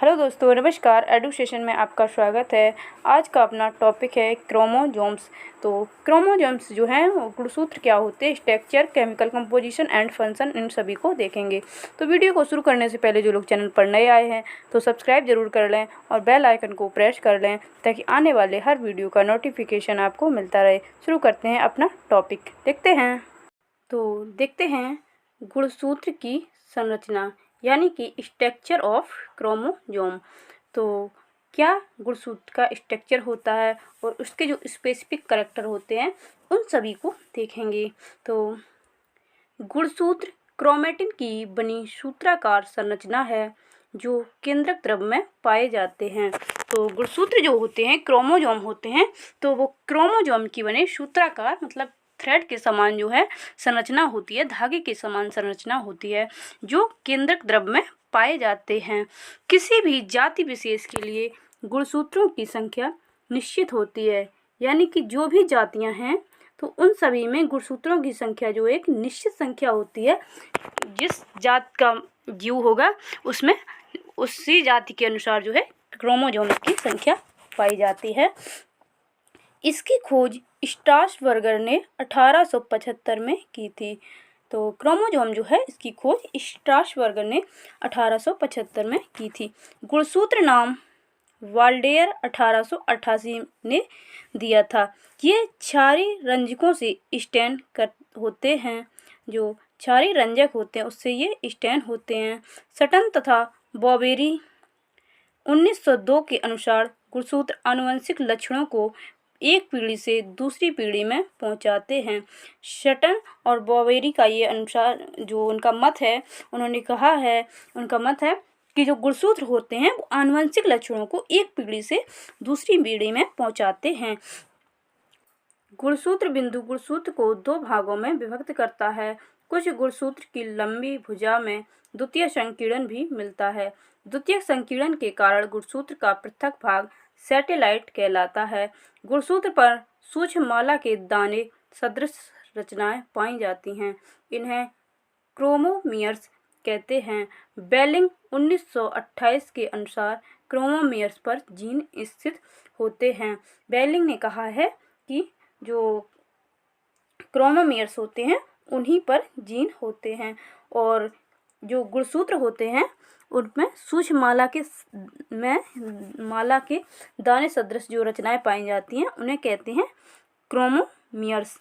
Hello दोस्तों, नमस्कार। Education में आपका स्वागत है। आज का अपना टॉपिक है क्रोमोसोम्स। तो क्रोमोसोम्स जो हैं वो गुणसूत्र क्या होते हैं, structure, chemical composition and function, इन सभी को देखेंगे। तो वीडियो को शुरू करने से पहले जो लोग चैनल पर नए आए हैं तो सब्सक्राइब जरूर कर लें और बेल आइकन को प्रेस कर लें ताकि आने वाले हर वीडियो का नोटिफिकेशन आपको मिलता रहे। शुरू करते हैं अपना टॉपिक, देखते हैं गुणसूत्र की संरचना यानी कि स्ट्रक्चर ऑफ क्रोमोसोम। तो क्या गुणसूत्र का स्ट्रक्चर होता है और उसके जो स्पेसिफिक करैक्टर होते हैं उन सभी को देखेंगे। तो गुणसूत्र क्रोमैटिन की बनी सूत्राकार संरचना है जो केंद्रक द्रव में पाए जाते हैं। तो गुणसूत्र जो होते हैं, क्रोमोसोम होते हैं, तो वो क्रोमोसोम की बने सूत्राकार मतलब थ्रेड के समान जो है संरचना होती है, धागे के समान संरचना होती है जो केंद्रक द्रव में पाए जाते हैं। किसी भी जाति विशेष के लिए गुणसूत्रों की संख्या निश्चित होती है, यानी कि जो भी जातियां हैं तो उन सभी में गुणसूत्रों की संख्या जो एक निश्चित संख्या होती है। जिस जात का जीव होगा उसमें उसी जाति के अनुसार जो है क्रोमोसोम की संख्या पाई जाती है। इसकी खोज स्ट्रासबर्गर ने 1875 में की थी। तो क्रोमोसोम जो है इसकी खोज स्ट्रासबर्गर ने 1875 में की थी। गुणसूत्र नाम वाल्डेयर 1888 ने दिया था। ये क्षारीय रंजकों से स्टेन होते हैं, जो क्षारीय रंजक होते हैं उससे ये स्टेन होते हैं। सटन तथा बॉबेरी 1902 के अनुसार गुणसूत्र आनुवंशिक लक्षणों को एक पीढ़ी से दूसरी पीढ़ी में पहुंचाते हैं। शटन और बॉबेरी का ये अनुसार जो उनका मत है, उनका मत है कि जो गुणसूत्र होते हैं वो आनुवंशिक लक्षणों को एक पीढ़ी से दूसरी पीढ़ी में पहुंचाते हैं। गुणसूत्र बिंदु गुणसूत्र को दो भागों में विभक्त करता है। कुछ गुणसूत्र की लंबी भुजा में द्वितीय संकीर्ण भी मिलता है। द्वितीय संकीर्ण के कारण गुणसूत्र का पृथक भाग सैटेलाइट कहलाता है। गुणसूत्र पर सूक्ष्म माला के दाने सदृश रचनाएं पाई जाती हैं। इन्हें क्रोमोमियर्स कहते हैं। बेलिंग 1928 के अनुसार क्रोमोमियर्स पर जीन स्थित होते हैं। बेलिंग ने कहा है कि जो क्रोमोमियर्स होते हैं उन्हीं पर जीन होते हैं और जो गुणसूत्र होते हैं उनमें सूक्ष्म माला के दाने सदृश जो रचनाएं पाई जाती हैं उन्हें कहते हैं क्रोमोमियर्स।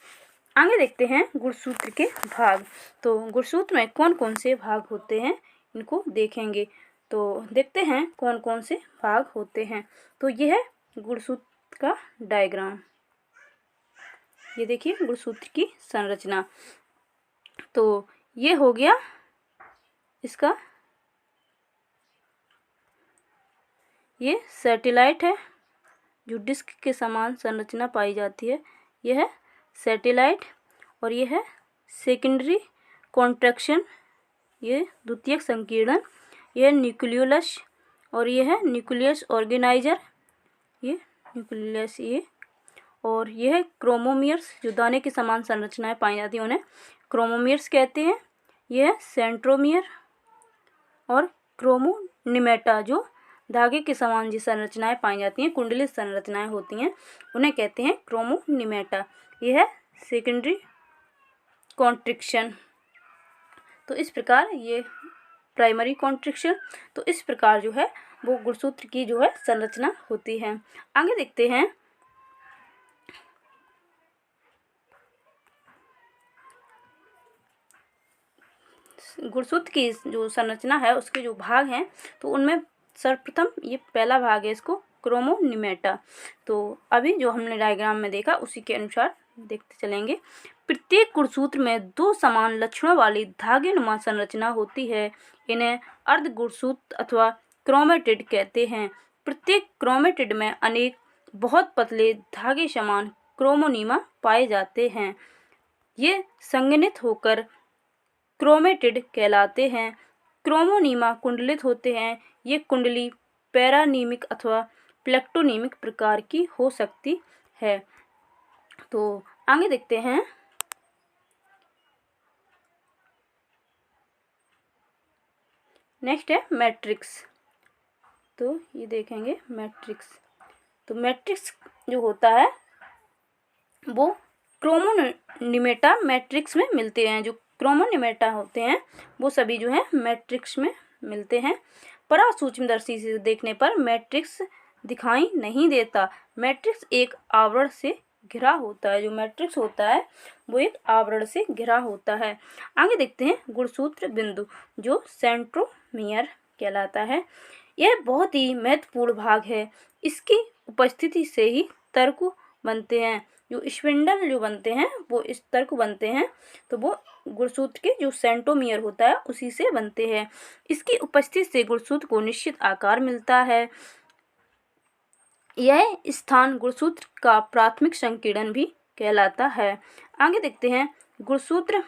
आगे देखते हैं गुणसूत्र के भाग। तो गुणसूत्र में कौन कौन से भाग होते हैं इनको देखेंगे। तो देखते हैं कौन कौन से भाग होते हैं। तो ये है गुणसूत्र का डायग्राम। ये देखिए गुणसूत्र की संरचना। तो ये हो गया इसका, ये सैटेलाइट है जो डिस्क के समान संरचना पाई जाती है। यह है सैटेलाइट और ये है सेकेंडरी कॉन्ट्रैक्शन, ये द्वितीयक संकीर्णन। यह न्यूक्लियोलस और ये है न्यूक्लियस ऑर्गेनाइजर, ये न्यूक्लियस ये। और यह है क्रोमोमियर्स जो दाने के समान संरचनाएं पाई जाती हैं उन्हें क्रोमोमियर्स कहते हैं। यह है सेंट्रोमियर और क्रोमोनिमेटा जो धागे के समान जी संरचनाएं पाई जाती हैं, कुंडलित संरचनाएं होती हैं, उन्हें कहते हैं क्रोमोनिमेटा। यह है सेकेंडरी कॉन्ट्रिक्शन। तो इस प्रकार ये प्राइमरी कॉन्ट्रिक्शन। तो इस प्रकार जो है वो गुणसूत्र की जो है संरचना होती है। आगे देखते हैं गुणसूत्र की जो संरचना है उसके जो भाग हैं तो उनमें सर्वप्रथम ये पहला भाग है इसको क्रोमोनिमेटा। तो अभी जो हमने डायग्राम में देखा उसी के अनुसार देखते चलेंगे। प्रत्येक गुणसूत्र में दो समान लक्षणों वाली धागेनुमा संरचना होती है। इन्हें अर्ध गुणसूत्र अथवा क्रोमेटिड कहते हैं। प्रत्येक क्रोमेटिड में अनेक बहुत पतले धागे समान क्रोमोनिमा पाए जाते हैं। ये संघनित होकर क्रोमेटिड कहलाते हैं। क्रोमोनिमा कुंडलित होते हैं। ये कुंडली पैरानीमिक अथवा प्लेक्टोनीमिक प्रकार की हो सकती है। तो आगे देखते हैं नेक्स्ट है मैट्रिक्स। तो ये देखेंगे मैट्रिक्स। तो मैट्रिक्स जो होता है वो क्रोमोनिमेटा मैट्रिक्स में मिलते हैं। जो क्रोमोनिमेटा होते हैं वो सभी जो है मैट्रिक्स में मिलते हैं। परासूक्ष्मदर्शी से देखने पर मैट्रिक्स दिखाई नहीं देता। मैट्रिक्स एक आवरण से घिरा होता है। जो मैट्रिक्स होता है वो एक आवरण से घिरा होता है। आगे देखते हैं गुणसूत्र बिंदु जो सेंट्रोमियर कहलाता है। यह बहुत ही महत्वपूर्ण भाग है। इसकी उपस्थिति से ही तर्क बनते हैं। जो स्पिंडल जो बनते हैं वो इस तर्क बनते हैं, तो वो गुणसूत्र के जो सेंट्रोमियर होता है उसी से बनते हैं। इसकी उपस्थिति से गुणसूत्र को निश्चित आकार मिलता है। यह स्थान गुणसूत्र का प्राथमिक संकीर्ण भी कहलाता है। आगे देखते हैं गुणसूत्र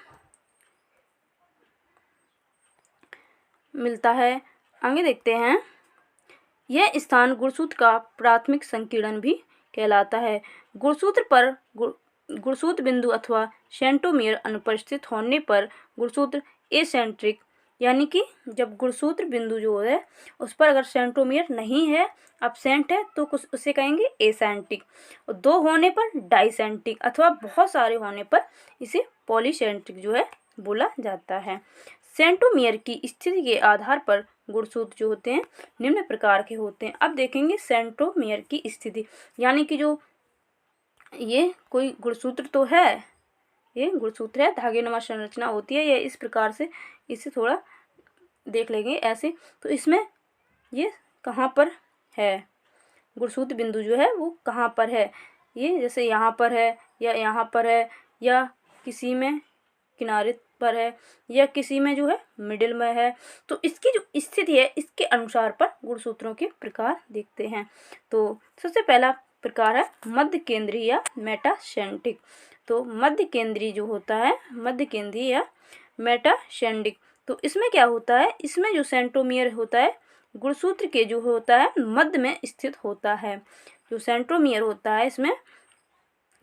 मिलता है। आगे देखते हैं यह स्थान गुणसूत्र का प्राथमिक संकीर्ण भी कहलाता है। गुणसूत्र पर गुणसूत्र बिंदु अथवा सेंट्रोमियर अनुपस्थित होने पर गुणसूत्र एसेंट्रिक, यानी कि जब गुणसूत्र बिंदु जो है उस पर अगर सेंट्रोमियर नहीं है, एब्सेंट है, तो कुछ उसे कहेंगे एसेंट्रिक। और दो होने पर डाइसेंट्रिक अथवा बहुत सारे होने पर इसे पॉलीसेंट्रिक जो है बोला जाता है। सेंट्रोमियर की स्थिति के आधार पर गुणसूत्र जो होते हैं निम्न प्रकार के होते हैं। अब देखेंगे सेंट्रोमियर की स्थिति, यानी कि जो ये कोई गुणसूत्र तो है, ये गुणसूत्र है, धागेनुमा संरचना होती है, ये इस प्रकार से, इसे थोड़ा देख लेंगे ऐसे। तो इसमें ये कहाँ पर है, गुणसूत्र बिंदु जो है वो कहाँ पर है, ये जैसे यहाँ पर है या यहाँ पर है या किसी में किनारे पर है या किसी में जो है मिडिल में है। तो इसकी जो स्थिति है इसके अनुसार पर गुणसूत्रों के प्रकार देखते हैं। तो सबसे पहला प्रकार है मध्य केंद्रीय या मेटासेंट्रिक। तो मध्य केंद्रीय जो होता है, मध्य केंद्रीय या मेटासेंट्रिक, तो इसमें क्या होता है, इसमें जो सेंट्रोमियर होता है गुणसूत्र के जो होता है मध्य में स्थित होता है। जो सेंट्रोमियर होता है इसमें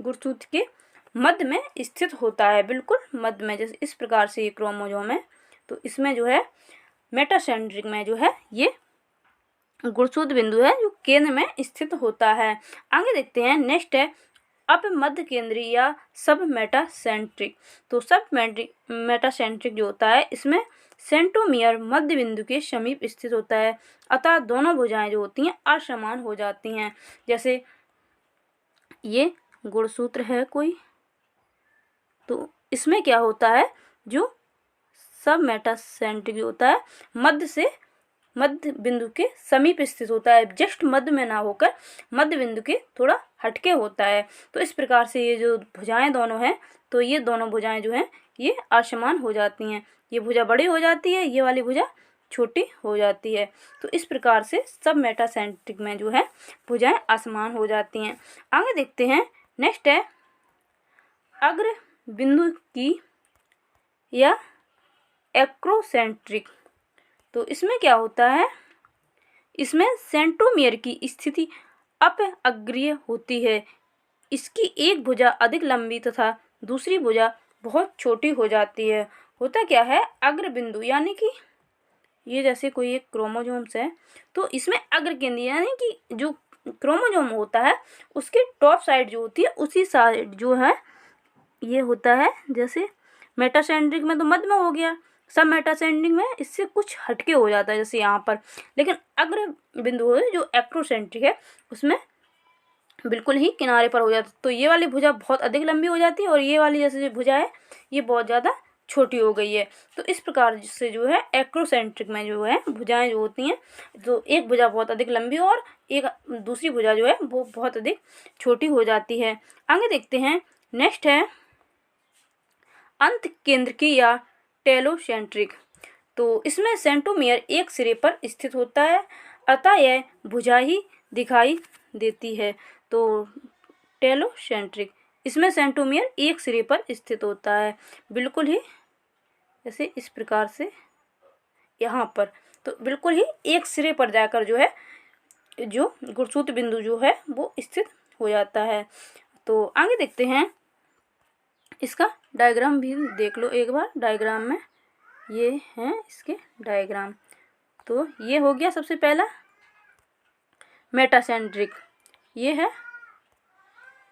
गुणसूत्र के मध्य में स्थित होता है, बिल्कुल मध्य में, जैसे इस प्रकार से ये क्रोमोसोम है। तो इसमें जो है मेटासेंट्रिक में जो है ये गुणसूत्र बिंदु है जो केंद्र में स्थित होता है। आगे देखते हैं, नेक्स्ट है अप मध्य केंद्रीय या सब मेटासेंट्रिक। तो सब मेटासेंट्रिक जो होता है इसमें सेंट्रोमियर मध्य बिंदु के समीप स्थित होता है, अतः दोनों भुजाएं जो होती हैं असमान हो जाती हैं। जैसे ये गुणसूत्र है कोई, तो इसमें क्या होता है, जो सब मेटासेंट्रिक होता है मध्य बिंदु के समीप स्थित होता है, जस्ट मध्य में ना होकर मध्य बिंदु के थोड़ा हटके होता है। तो इस प्रकार से ये जो भुजाएं दोनों हैं, तो ये दोनों भुजाएं जो हैं ये असमान हो जाती हैं। ये भुजा बड़ी हो जाती है, ये वाली भुजा छोटी हो जाती है। तो इस प्रकार से सब मेटासेंट्रिक में जो है भुजाएं असमान हो जाती हैं। आगे देखते हैं, नेक्स्ट है अग्र बिंदु की या एक्रोसेंट्रिक। तो इसमें क्या होता है, इसमें सेंट्रोमियर की स्थिति अप अग्रीय होती है। इसकी एक भुजा अधिक लंबी तथा दूसरी भुजा बहुत छोटी हो जाती है। होता क्या है, अग्र बिंदु यानी कि ये जैसे कोई एक क्रोमोसोम्स है, तो इसमें अग्र केंद्र यानी कि जो क्रोमोसोम होता है उसके टॉप साइड जो होती है उसी साइड जो है ये होता है। जैसे मेटासेंट्रिक में तो मध्य में हो गया, सब मेटासेंट्रिक में इससे कुछ हटके हो जाता है जैसे यहाँ पर। लेकिन अग्र बिंदु है जो एक्रोसेंट्रिक है उसमें बिल्कुल ही किनारे पर हो जाता है। तो ये वाली भुजा बहुत अधिक लंबी हो जाती है और ये वाली जैसे जो भुजा है ये बहुत ज़्यादा छोटी हो गई है। तो इस प्रकार से जो है एक्रोसेंट्रिक में जो है भुजाएं जो होती हैं, तो एक भुजा बहुत अधिक लंबी और एक दूसरी भुजा जो है वो बहुत अधिक छोटी हो जाती है। आगे देखते हैं, नेक्स्ट है अंत केंद्र की या टेलोसेंट्रिक। तो इसमें सेंट्रोमियर एक सिरे पर स्थित होता है, अतः यह भुजा ही दिखाई देती है। तो टेलोसेंट्रिक, इसमें सेंट्रोमियर एक सिरे पर स्थित होता है, बिल्कुल ही जैसे इस प्रकार से यहाँ पर, तो बिल्कुल ही एक सिरे पर जाकर जो है जो गुणसूत्र बिंदु जो है वो स्थित हो जाता है। तो आगे देखते हैं, इसका डायग्राम भी देख लो एक बार। डायग्राम में ये हैं इसके डायग्राम। तो ये हो गया सबसे पहला मेटासेंट्रिक, ये है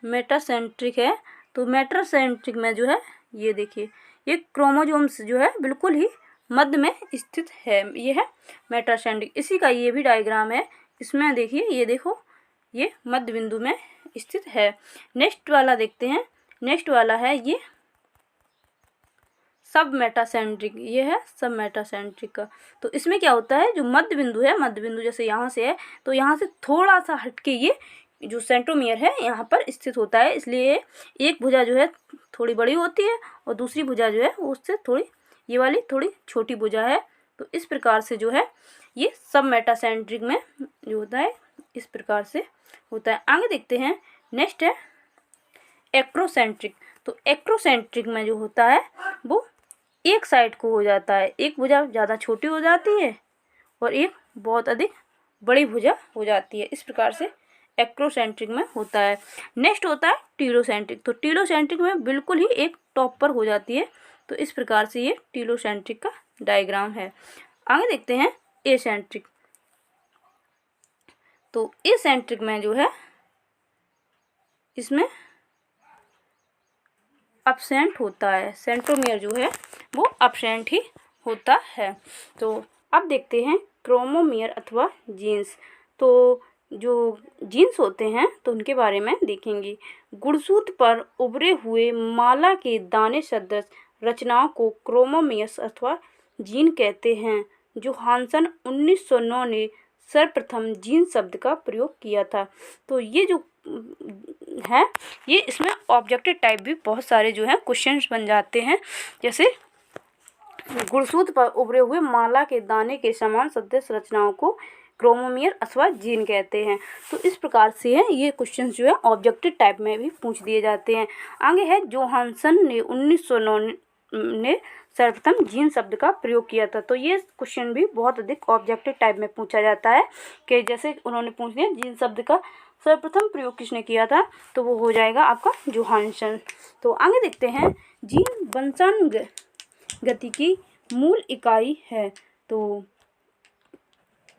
मेटासेंट्रिक है। तो मेटासेंट्रिक में जो है ये देखिए, ये क्रोमोसोम्स जो है बिल्कुल ही मध्य में स्थित है, ये है मेटासेंट्रिक। इसी का ये भी डायग्राम है, इसमें देखिए, ये देखो, ये मध्य बिंदु में स्थित है। नेक्स्ट वाला देखते हैं, नेक्स्ट वाला है ये सब मेटासेंट्रिक, ये है सब मेटासेंट्रिक का। तो इसमें क्या होता है, जो मध्य बिंदु है, मध्य बिंदु जैसे यहाँ से है, तो यहाँ से थोड़ा सा हटके ये जो सेंट्रोमियर है यहाँ पर स्थित होता है, इसलिए एक भुजा जो है थोड़ी बड़ी होती है और दूसरी भुजा जो है उससे थोड़ी, ये वाली थोड़ी छोटी भुजा है। तो इस प्रकार से जो है ये सब मेटासेंट्रिक में जो होता है इस प्रकार से होता है। आगे देखते हैं, नेक्स्ट है एक्रोसेंट्रिक। तो एक्रोसेंट्रिक में जो होता है वो एक साइड को हो जाता है, एक भुजा ज़्यादा छोटी हो जाती है और एक बहुत अधिक बड़ी भुजा हो जाती है, इस प्रकार से एक्रोसेंट्रिक में होता है। नेक्स्ट होता है टीलोसेंट्रिक। तो टीलोसेंट्रिक में बिल्कुल ही एक टॉप पर हो जाती है, तो इस प्रकार से ये टीलोसेंट्रिक का डायग्राम है। आगे देखते हैं एसेंट्रिक। तो एसेंट्रिक में जो है इसमें अब्सेंट होता है, सेंट्रोमियर जो है वो अब्सेंट ही होता है। तो अब देखते हैं क्रोमोमियर अथवा जीन्स। तो जो जीन्स होते हैं तो उनके बारे में देखेंगे। गुणसूत्र पर उभरे हुए माला के दाने सदृश रचनाओं को क्रोमोमियर्स अथवा जीन कहते हैं। जो हान्सन 1909 ने सर्वप्रथम जीन शब्द का प्रयोग किया था। तो ये जो है ये इसमें ऑब्जेक्टिव टाइप भी बहुत सारे जो हैं क्वेश्चंस बन जाते हैं, जैसे गुणसूत्र पर उभरे हुए माला के दाने के समान सदृश रचनाओं को क्रोमोमियर अथवा जीन कहते हैं। तो इस प्रकार से है ये क्वेश्चंस जो है ऑब्जेक्टिव टाइप में भी पूछ दिए जाते हैं। आगे है जोहानसन ने 1909 ने सर्वप्रथम जीन शब्द का प्रयोग किया था। तो ये क्वेश्चन भी बहुत अधिक ऑब्जेक्टिव टाइप में पूछा जाता है कि जैसे उन्होंने पूछ दिया जीन शब्द का सर्वप्रथम प्रयोग किसने किया था, तो वो हो जाएगा आपका जोहानसन। तो आगे देखते हैं, जीन वंशानुगति की मूल इकाई है। तो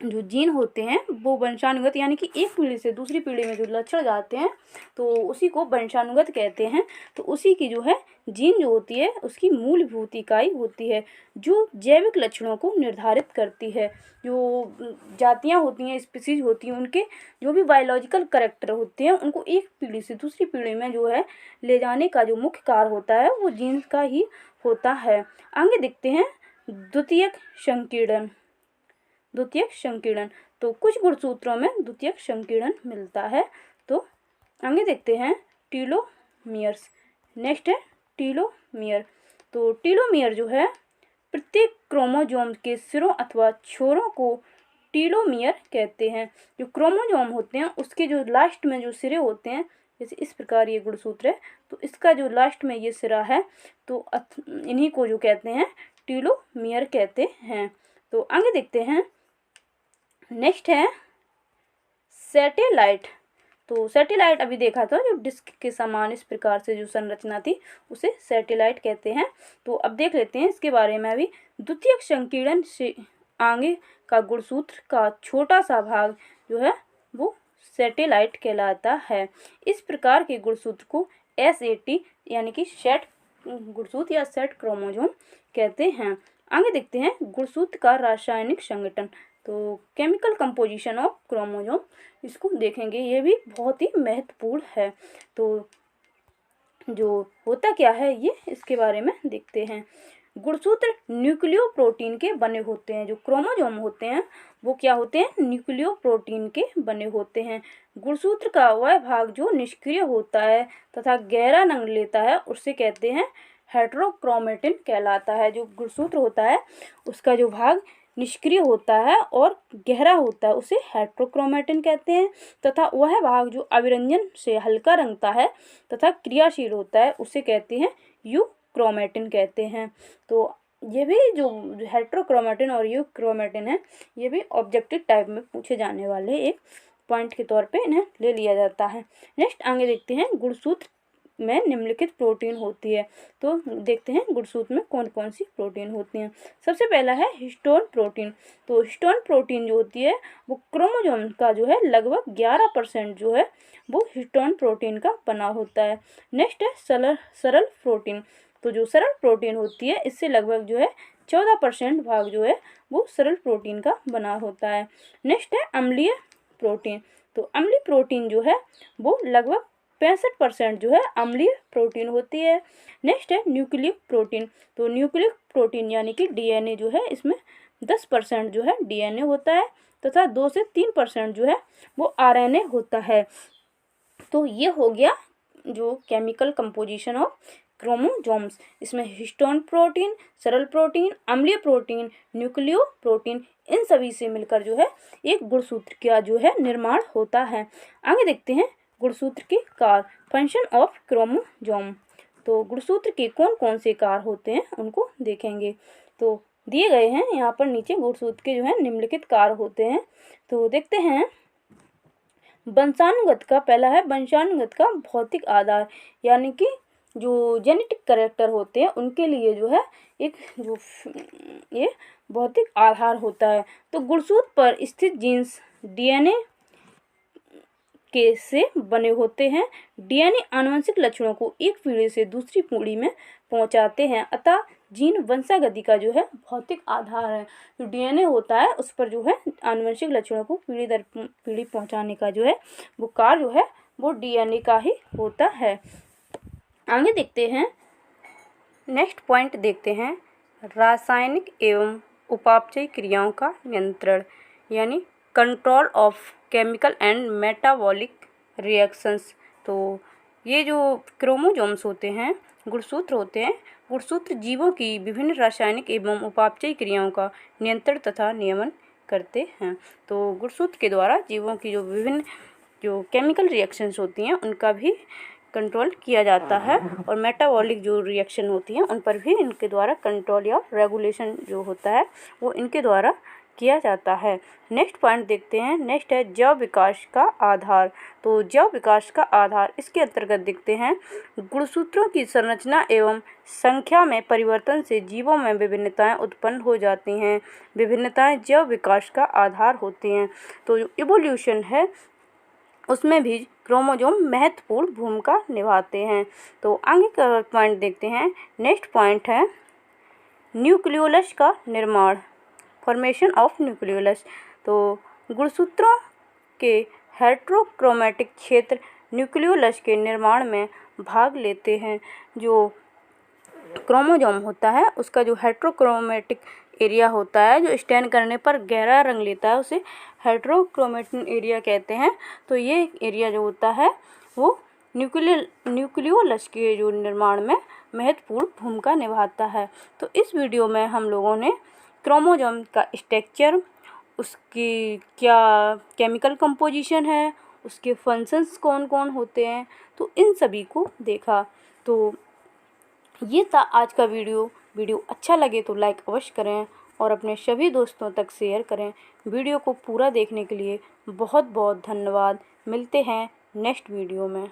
जो जीन होते हैं वो वंशानुगत यानी कि एक पीढ़ी से दूसरी पीढ़ी में जो लक्षण जाते हैं तो उसी को वंशानुगत कहते हैं। तो उसी की जो है जीन जो होती है उसकी मूलभूत इकाई होती है जो जैविक लक्षणों को निर्धारित करती है। जो जातियां होती हैं, स्पीसीज होती हैं, उनके जो भी बायोलॉजिकल कैरेक्टर होते हैं उनको एक पीढ़ी से दूसरी पीढ़ी में जो है ले जाने का जो मुख्य कार्य होता है वो जीन्स का ही होता है। आगे देखते हैं द्वितीयक संकीर्ण। द्वितीयक संकीर्ण, तो कुछ गुणसूत्रों में द्वितीयक संकीर्ण मिलता है। तो आगे देखते हैं टीलोमियर्स। नेक्स्ट है टीलोमियर। तो टीलोमियर जो है प्रत्येक क्रोमोसोम के सिरों अथवा छोरों को टीलोमियर कहते हैं। जो क्रोमोसोम होते हैं उसके जो लास्ट में जो सिरे होते हैं, जैसे इस प्रकार ये गुणसूत्र है तो इसका जो लास्ट में ये सिरा है तो इन्हीं को जो कहते हैं टीलोमियर कहते हैं। तो आगे देखते हैं, नेक्स्ट है सैटेलाइट। तो सैटेलाइट अभी देखा था, जो डिस्क के समान इस प्रकार से जो संरचना थी उसे सैटेलाइट कहते हैं। तो अब देख लेते हैं इसके बारे में। अभी द्वितीयक संकीर्ण से आगे का गुणसूत्र का छोटा सा भाग जो है वो सैटेलाइट कहलाता है। इस प्रकार के गुणसूत्र को SAT यानी कि सेट गुणसूत्र या सेट क्रोमोसोम कहते हैं। आगे देखते हैं गुणसूत्र का रासायनिक संगठन। तो केमिकल कंपोजिशन ऑफ क्रोमोसोम, इसको देखेंगे, ये भी बहुत ही महत्वपूर्ण है। तो जो होता क्या है ये इसके बारे में देखते हैं। गुणसूत्र न्यूक्लियोप्रोटीन के बने होते हैं। जो क्रोमोसोम होते हैं वो क्या होते हैं, न्यूक्लियोप्रोटीन के बने होते हैं। गुणसूत्र का वह भाग जो निष्क्रिय होता है तथा गहरा रंग लेता है उसे कहते हैं हेटेरोक्रोमेटिन कहलाता है। जो गुणसूत्र होता है उसका जो भाग निष्क्रिय होता है और गहरा होता है उसे हेटेरोक्रोमेटिन कहते हैं, तथा वह भाग जो अभिरंजन से हल्का रंगता है तथा क्रियाशील होता है उसे कहते हैं यूक्रोमेटिन कहते हैं। तो ये भी जो हेटेरोक्रोमेटिन और यूक्रोमेटिन है ये भी ऑब्जेक्टिव टाइप में पूछे जाने वाले एक पॉइंट के तौर पे इन्हें ले लिया जाता है। नेक्स्ट आगे देखते हैं गुणसूत्र में निम्नलिखित प्रोटीन होती है। तो देखते हैं गुणसूत्र में कौन कौन सी प्रोटीन होती हैं। सबसे पहला है हिस्टोन प्रोटीन। तो हिस्टोन प्रोटीन जो होती है वो क्रोमोसोम का जो है लगभग 11% जो है वो हिस्टोन प्रोटीन का बना होता है। नेक्स्ट है सरल प्रोटीन। तो जो सरल प्रोटीन होती है इससे लगभग जो है 14% भाग जो है वो सरल प्रोटीन का बना होता है। नेक्स्ट है अम्लीय प्रोटीन। तो अम्लीय प्रोटीन जो है वो लगभग 65% जो है अम्लीय प्रोटीन होती है। नेक्स्ट है न्यूक्लिक प्रोटीन। तो न्यूक्लिक प्रोटीन यानी कि डीएनए जो है इसमें 10% जो है डीएनए होता है तथा 2 से 3% जो है वो आरएनए होता है। तो ये हो गया जो केमिकल कंपोजिशन ऑफ क्रोमोसोम्स। इसमें हिस्टोन प्रोटीन, सरल प्रोटीन, अम्लीय प्रोटीन, न्यूक्लियो प्रोटीन, इन सभी से मिलकर जो है एक गुणसूत्र का जो है निर्माण होता है। आगे देखते हैं गुणसूत्र के कार्य, फंक्शन ऑफ क्रोमोसोम। तो गुणसूत्र के कौन कौन से कार्य होते हैं उनको देखेंगे। तो दिए गए हैं यहाँ पर नीचे गुणसूत्र के जो है निम्नलिखित कार्य होते हैं। तो देखते हैं वंशानुगत का पहला है वंशानुगत का भौतिक आधार, यानी कि जो जेनेटिक कैरेक्टर होते हैं उनके लिए जो है एक जो ये भौतिक आधार होता है। तो गुणसूत्र पर स्थित जीन्स डीएनए के से बने होते हैं। डीएनए आनुवंशिक लक्षणों को एक पीढ़ी से दूसरी पीढ़ी में पहुंचाते हैं, अतः जीन वंशागति का जो है भौतिक आधार है। जो डीएनए होता है उस पर जो है आनुवंशिक लक्षणों को पीढ़ी दर पीढ़ी पहुंचाने का जो है वो कार्य जो है वो डीएनए का ही होता है। आगे देखते हैं, नेक्स्ट पॉइंट देखते हैं रासायनिक एवं उपापचय क्रियाओं का नियंत्रण, यानी control of chemical and metabolic reactions. तो ये जो क्रोमोसोम्स होते हैं, गुणसूत्र होते हैं, गुणसूत्र जीवों की विभिन्न रासायनिक एवं उपापचय क्रियाओं का नियंत्रण तथा नियमन करते हैं। तो गुणसूत्र के द्वारा जीवों की जो विभिन्न जो केमिकल रिएक्शंस होती हैं उनका भी कंट्रोल किया जाता है, और मेटाबॉलिक जो रिएक्शन होती हैं उन पर भी इनके द्वारा कंट्रोल या रेगुलेशन जो होता है वो इनके द्वारा किया जाता है। नेक्स्ट पॉइंट देखते हैं, नेक्स्ट है जैव विकास का आधार। तो जैव विकास का आधार इसके अंतर्गत देखते हैं गुणसूत्रों की संरचना एवं संख्या में परिवर्तन से जीवों में विभिन्नताएं उत्पन्न हो जाती हैं। विभिन्नताएं जैव विकास का आधार होती हैं। तो जो इवोल्यूशन है उसमें भी क्रोमोसोम महत्वपूर्ण भूमिका निभाते हैं। तो आगे का पॉइंट देखते हैं, नेक्स्ट पॉइंट है न्यूक्लियोलस का निर्माण, फॉर्मेशन ऑफ न्यूक्लियोलस। तो गुणसूत्रों के हेट्रोक्रोमेटिक क्षेत्र न्यूक्लियोलस के निर्माण में भाग लेते हैं। जो क्रोमोसोम होता है उसका जो हेट्रोक्रोमेटिक एरिया होता है जो स्टैन करने पर गहरा रंग लेता है उसे हेट्रोक्रोमेटिन एरिया कहते हैं। तो ये एरिया जो होता है वो न्यूक्लियोलस के जो निर्माण में महत्वपूर्ण भूमिका निभाता है। तो इस वीडियो में हम लोगों ने क्रोमोसोम का स्ट्रक्चर, उसकी क्या केमिकल कंपोजिशन है, उसके फंक्शंस कौन कौन होते हैं, तो इन सभी को देखा। तो ये था आज का वीडियो अच्छा लगे तो लाइक अवश्य करें और अपने सभी दोस्तों तक शेयर करें। वीडियो को पूरा देखने के लिए बहुत बहुत धन्यवाद। मिलते हैं नेक्स्ट वीडियो में।